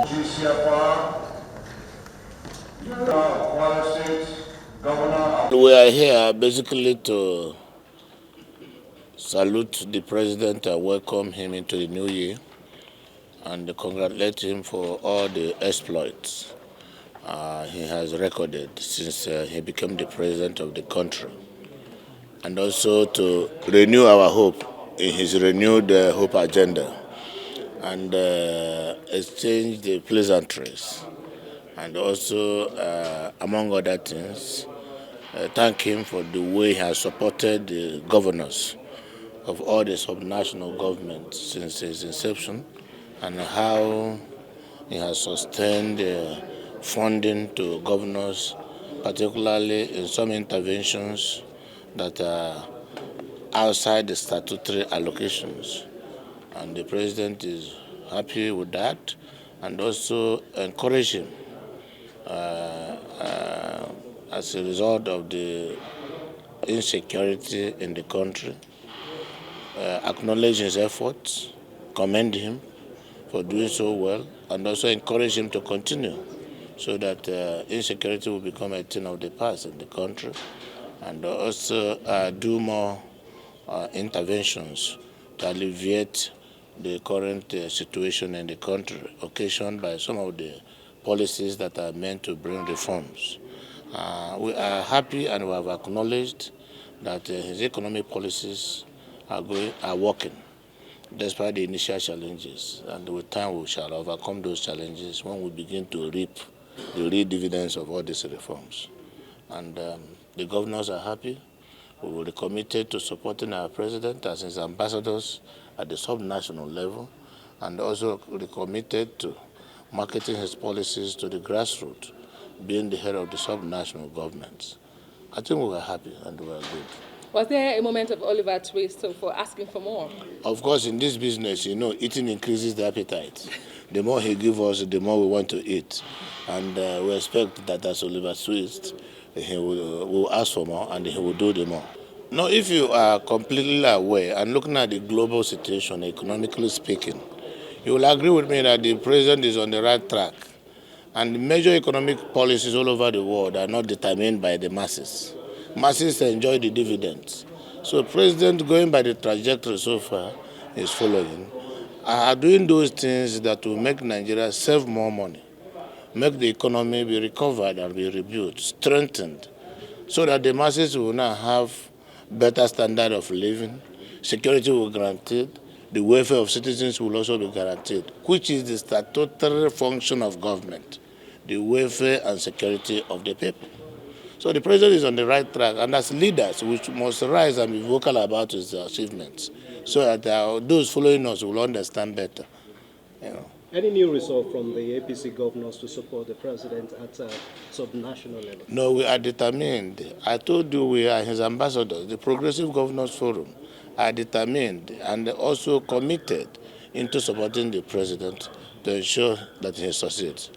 We are here basically to salute the president and welcome him into the new year and congratulate him for all the exploits he has recorded since he became the president of the country, and also to renew our hope in his renewed hope agenda and exchange the pleasantries, and also, among other things, thank him for the way he has supported the governors of all the subnational governments since his inception, and how he has sustained funding to governors, particularly in some interventions that are outside the statutory allocations. And the president is happy with that, and also encourage him as a result of the insecurity in the country, acknowledge his efforts, commend him for doing so well, and also encourage him to continue so that insecurity will become a thing of the past in the country, and also do more interventions to alleviate the current situation in the country, occasioned by some of the policies that are meant to bring reforms. We are happy and we have acknowledged that his economic policies are working despite the initial challenges, and with time we shall overcome those challenges when we begin to reap the real dividends of all these reforms. And the governors are happy. We will be committed to supporting our president as his ambassadors at the subnational level, and also committed to marketing his policies to the grassroots, being the head of the subnational governments. I think we were happy and we were good. Was there a moment of Oliver Twist for asking for more? Of course, in this business, eating increases the appetite. The more he gives us, the more we want to eat. And we expect that as Oliver Twist, he will ask for more and he will do the more. Now, if you are completely aware and looking at the global situation, economically speaking, you will agree with me that the president is on the right track. And major economic policies all over the world are not determined by the masses. Masses enjoy the dividends. So the president, going by the trajectory so far, is following, are doing those things that will make Nigeria save more money, make the economy be recovered and be rebuilt, strengthened, so that the masses will now have better standard of living, security will be guaranteed, the welfare of citizens will also be guaranteed, which is the statutory function of government, the welfare and security of the people. So the president is on the right track, and as leaders, we must rise and be vocal about his achievements, so that those following us will understand better. Any new resolve from the APC governors to support the president at subnational level? No, we are determined. I told you we are his ambassadors. The Progressive Governors Forum are determined and also committed into supporting the president to ensure that he succeeds.